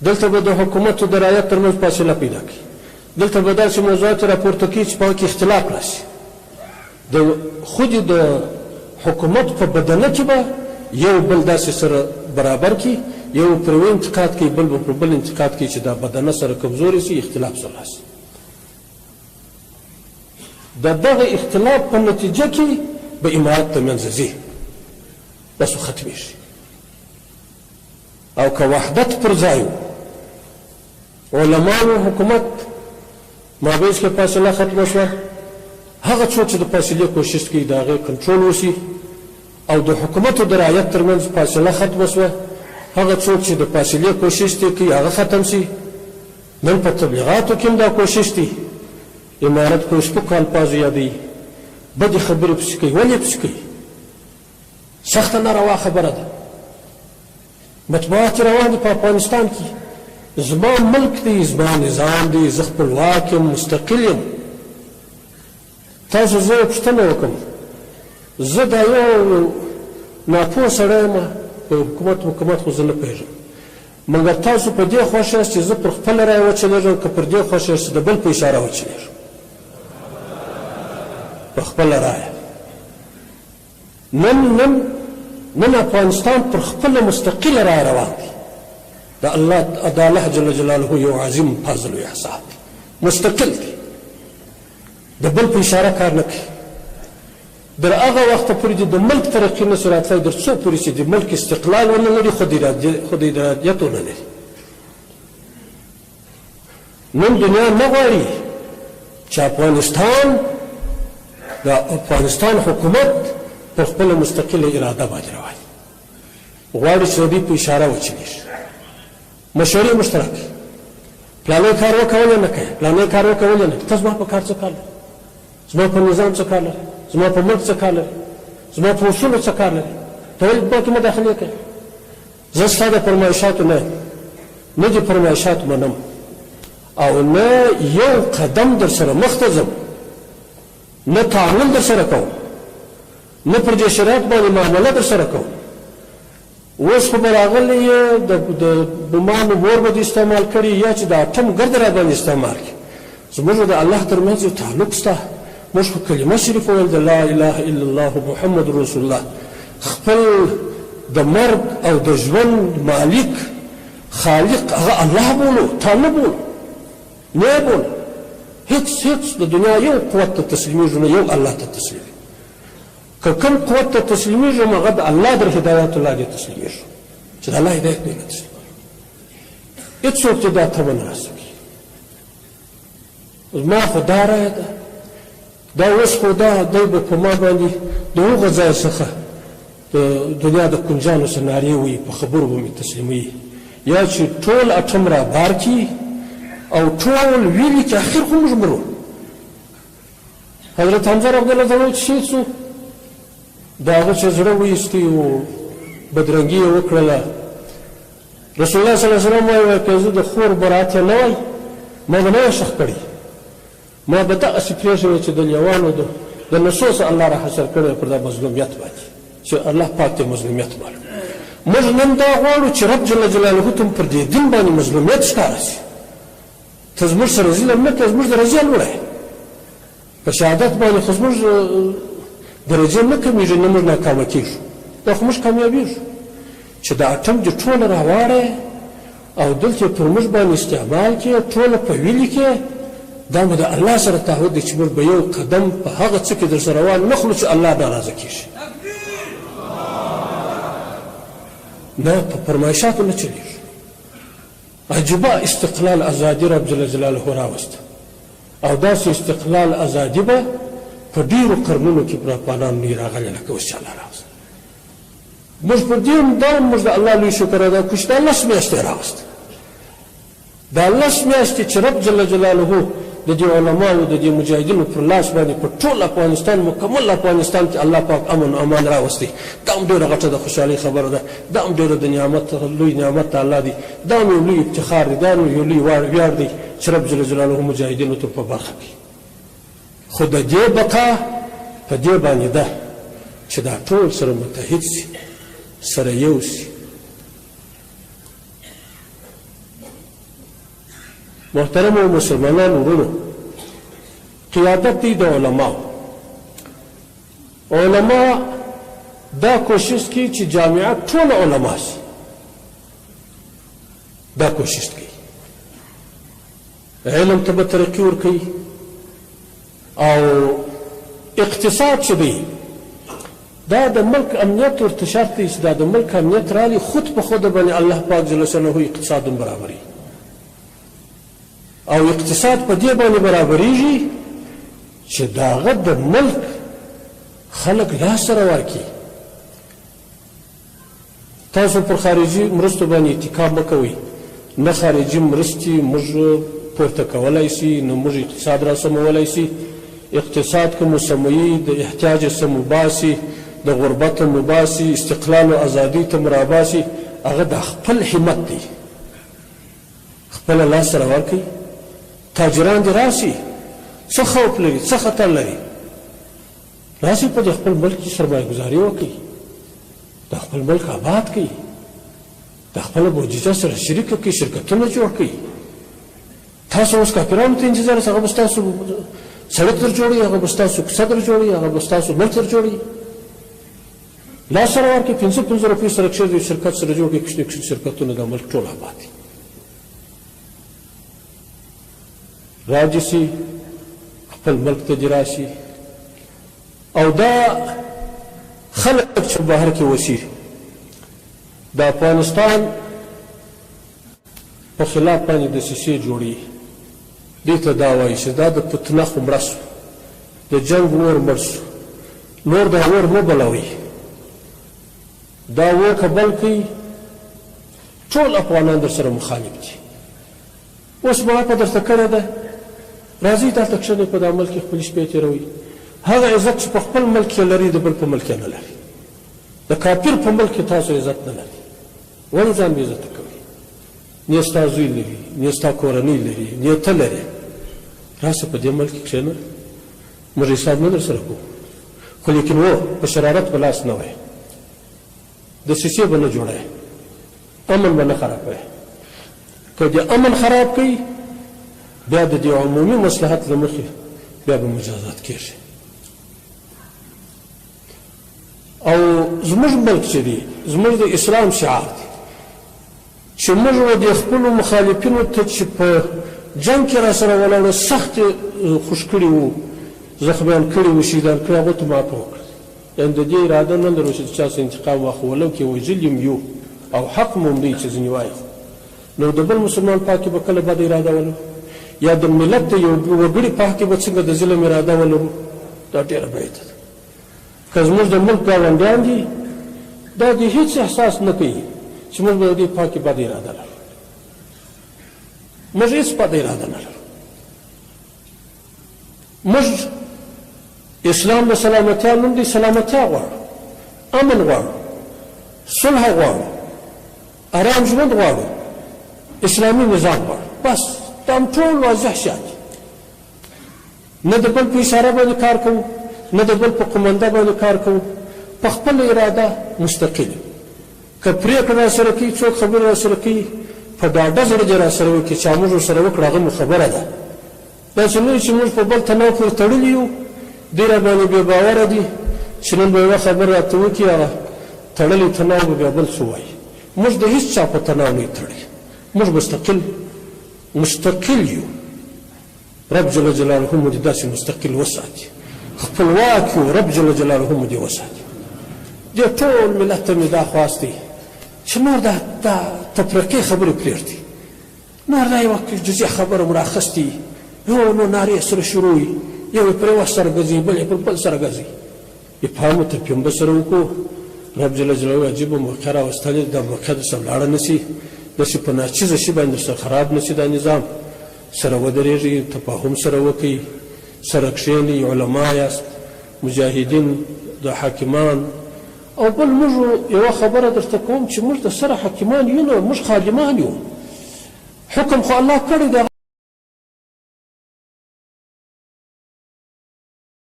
دلته به د حکومت او د رعیت ترمنځ فاصله پیدا کړي، دلته به داسې موضوعات راپورته کړي چې په هغه کې اختلاف راشي. خود د حکومت په بدنه کې به یو بل داسې سره برابر کړي، یو پر یو انتقاد کوي، بل به پر بل انتقاد کوي چې دا بدنه سره کمزوري شي، اختلاف سره راشي. د دغه اختلاف په نتیجه کې به امارت ته منځ ځي، بس ختمېږي. او که وحدت پر ځای علماو حکومت مابینځ کې فاصله ختمه شوه، هغه څوک چې د فاصلې کوشش کوي د هغې کنټرول وشي، او د حکومت او د رعیت ترمنځ فاصله ختمه شوه، هغه څوک چې د فاصلې کوشش کوي هغه ختم شي. نن په تبلیغاتو کې هم دا کوشش دی، امارت په سپکو الفاظو یادوي، بدې خبرې پسې کوي. ولې پسې کوي؟ سخته ناروا خبره ده. مطبوعات روان دي په افغانستان کې، زما ملک دی، زما نظام دی، زه خپلواک یم، مستقل یم. تاسو زه پوښتنه وکړم، زه دا یو ناپوه سړی یم، په حکومت خو زه نه پوهېږم، مګر تاسو په دې خوښ یاست چې زه پر خپله رایه وچلېږم، که پر دې خوښ یاست چې د بل په اشاره وچلېږم؟ په خپله رایه. نن افغانستان پر خپله مستقله رایه روان دی. د الله جل جلاله یو عظیم فضل و احسان دی، مستقل دی، د بل په اشاره کار نه کوي. در هغه وخته پورې د ملک ترقي نه شي راتلی، در څو پورې چې د ملک استقلال ونه لري، خود ارادیت ونه لري. نن دنیا نه غواړي چې د افغانستان حکومت په خپله مستقله اراده باندې روان، غواړي چې د دوی په اشاره وچلېږي. مشورې مشترک، پلانی کار وکړه ولې نه کوې، پلانی کار وکړه ولې نه کوې، ته زما په کار څه کار لرې، زما په نظام څه کار لرې، زما په ملک څه کار لري، زما په اصولو څه کار لري، ته ولې په کې مداخلې کوې؟ زه ستا د فرمایشاتو نه دې فرمایشات منم، او نه یو قدم در سره مخ ته ځم، نه تعامل در سره کوم، نه پر دې شرایط باندې معامله در سره کوم. اوس خو به راغلی یې د بمانو مور به دې استعمال کړي، یا چې د اټم ګرد را باندې استعمال کړي. زموږ د الله ترمنځ یو تعلق شته، موږ خو کلمه شریف ویل د لا اله الا الله محمد رسول الله، خپل د مرګ او د ژوند مالک خالق هغه الله بولو، تا نه بولو، نه بولو. هیڅ د دنیا یو قوت ته تسلیمیږو نه، یو الله ته تسلیمیږو. که کوم قوت ته تسلیمیږو هغه د الله در هدایت الله دې تسلیمیږو، چې د الله هدایت دې نه تسلیمیږو. هېڅوک چې دا تمه نه راسوي. زما خو دا رایه ده، دا اوس خو دی به په ما باندې د هغه ځای څخه د دنیا د کنجانو څه نارې وایي، په خبرو به مې تسلیموي، یا چې ټول اټم را بار کړي او ټول ویلي چې اخر خو موږ مرو. حضرت حمزه رضی الله عنه چې شهید شو، د هغه چې زړه وایستی و، بدرنګي یې وکړله. رسول الله صلی الله علیه وسلم وایي که زه د خور برات یې نه وای، ما به نه وای ښخ کړی، ما به دغسې پرېښی چې د لیوانو د نسو څخه الله را حشر کړی پر دا مظلومیت باندې، چې الله پاک ته مظلومیت معلوم. موږ نن دا غواړو چې رب جل جلاله ته پر دې دین باندې مظلومیت ښکاره شي. ته زموږ سره ظلم نه کوې، زموږ درجه لوړه یې، په شهادت باندې خو زموږ درجه نه کمیږي، نه موږ ناکامه کېږو، دا خو موږ کامیابېږو. چې دا اټم دې ټوله راواړې او دلته پر موږ باندې استعمال کړې، ټوله په ویلي کې، دا مو د الله سره تعهد دی چې موږ به یو قدم په هغه څه کې در سره روان نه کړو چې الله ناراضه کېږي. نه په فرمایشاتو نه چلېږي. عجیبه استقلال ازادي رب جل جلاله راوسته، او داسې استقلال ازادي به په ډېرو قرنونو کې پر افغانانو نه راغلی لکه اوس چې الله راوسته. موږ پر دې دوام موږ د الله لوی شکر ادا کړو چې دا لس میاشتې راوسته. دا لس میاشتې چې رب جل جلاله د دې علماو د دې مجاهدینو پر لاس باندې په ټول افغانستان، مکمل افغانستان کې الله پاک امن او امان راوستی، دا هم ډېره غټه د خوشحالۍ خبره ده، دا هم ډېره د نعمت لوی نعمت د الله دی، دا هم یو لوی افتخار دی، دا هم یو لوی ویاړ دی چې رب جل جلاله مجاهدینو ته په برخه کړي. خو د دې بقا په دې باندې ده چې دا ټول سره متحد سي، سره یو سي. محترمو مسلمانانو ورونو، قیادت دی د علماء. علماء دا کوشش کی چې جامعه ټول علما شي، دا کوشش کوي علم ته به ترقي ورکوي، او اقتصاد چې دی دا د ملک امنیت ورته شرط دی چې دا د ملک امنیت رالي خود په خود باندې الله پاک جل شانه اقتصاد برابري، او اقتصاد په دې باندې برابرېږي چې د هغه د ملک خلک لاس سره ورکړي. تاسو پر خارجي مرستو باندې اتکا مه کوئ، نه خارجي مرستې موږ پورته کولی شي، نه موږ اقتصاد را سمولی شي. اقتصاد که مو سموي د احتیاج څخه مو باسي، د غربت مو باسي، استقلال او ازادي ته مو راباسي، هغه د خپل همت دی، خپله لاس سره ورکړئ. تاجران دې راشي، څه خوف لري، څه خطر لري، راشي په دې خپل ملک کې سرمایه ګزاري وکړي، د خپل ملک آباد کړي، د خپله بودیجه سره شریکه کړي، شرکتونه جوړ کړي. تاسو اوس کافرانو ته انتظار هغه به ستاسو سړک در جوړوي، هغه به ستاسو کوڅه در جوړوي، هغه به ستاسو ملک در جوړوي. لاس سره ورکړئ، 500 روپۍ سره کښېږدئ، یو شرکت سره جوړ کړئ، کوچني کوچني شرکتونه د ملک ټول آباد دي. راجي سي خپل ملک ته دې راشي، او دا خلک چې بهر کې وسي د افغانستان په خلاف باندې دسیسې جوړي، دې ته دا وایي چې دا د پتنخو مړه سو، د جنګ اور مړ سو، نور دا اور مه بلوئ، دا اور که بل کړئ ټول افغانان در سره مخالف دي. اوس ماپه درته کړې ده، راځئ دلته کښېنئ، په دا ملک کې خپلې شپې تېروئ. هغه عزت چې په خپل ملک کې لري د بل په ملک کې نه لري، د کافر په ملک کې تاسو عزت نه لري. ولې ځان بې عزته کوئ؟ نه یې ستا زوی لري، نه یې ستا کورنۍ لري، نه یې ته لرې. راشه په دې ملک کې کښېنه، موږ حساب نه در سره کوو، خو لیکن و په شرارت په لاس نه وایه، دسیسې به نه جوړوې، امن به نه خرابوې. که دې امن خراب کړي بیا د دې عمومي مصلحت له مخې بیا به مجازات کېږي. او زموږ ملک چې دی زموږ د اسلام شعار دی چې موږ به د خپلو مخالفینو ته چې په جنګ کې را سره ولاړو سخت خوش کړي وو، زخمیان کړي وو، شهیدان کړي، هغو ته معافه وکړي. یعنې د دې اراده نه لرو چې د چا څه انتقام واخلو، ولو کې وژل یم یو او حق مو هم دی چې ځینې وایي. نو د بل مسلمان په حق کې به کله بد اراده ولرو، یا د ملت د یو وګړي په حق کې به څنګه د ظلم اراده ولرو، دا ډېره بعیده ده. که زموږ د ملک ګاونډیان دي دا د هېڅ احساس نه کوي چې موږ به د دې په حق کې بد اراده لرو، موږ هېڅ بد اراده نه لرو. موږ اسلام د سلامتیا نوم دی، سلامتیا غواړو، امن غواړو، صلح غواړو، ارام ژوند غواړو، اسلامي نظام غواړو. بس دا هم ټول واضح شیان دي. نه د بل په اشاره باندې کار کوو، نه د بل په قومنده باندې کار کوو، په خپله اراده مستقل. که پرېکړه را سره کوي، څوک خبره را سره کوي، په ډاډه زړه دې را سره وکړي چې موږ ورسره وکړو، هغه مو خبره ده. داسې نه وي چې موږ په بل تناو پورې تړلي یو، دوی را باندې بې باوره دي چې نن به یوه خبره راته وکړي، هغه تړلی تناو به بیا بل څه وایي. موږ د هېڅ چا په تناو نه یو تړلي، موږ مستقل یو. رب جل جلاله مو دې داسې مستقل وساتي، خپلواک یو، رب جل جلاله مو دې وساتي. دې ټول ملت ته مې دا خواست دی چې نور دا تفرقې خبرې پرېږدي، نور دا یوه جزیه خبره مو رااخیستې، نو نارې سره شروع وي، یو یې پر یوه سره ګرځي، بل یې پر بل سره ګرځي. افهام ته پنبه سره وکړو، رب جل جلاله عجیبه موقع راوستلې، دا موقع درسره لاړه نه شي، داسې په ناچیزه شي باندې درسره خراب نه شي. دا نظام سره ودرېږي، تفاهم سره وکړئ، سره کښېنئ، علما یاست، مجاهدین، د حاکمان. او بل موږ یوه خبره درته کوم چې موږ د سره حاکمان یو نه، موږ خادمان یو. حکم خو الله کړی دی.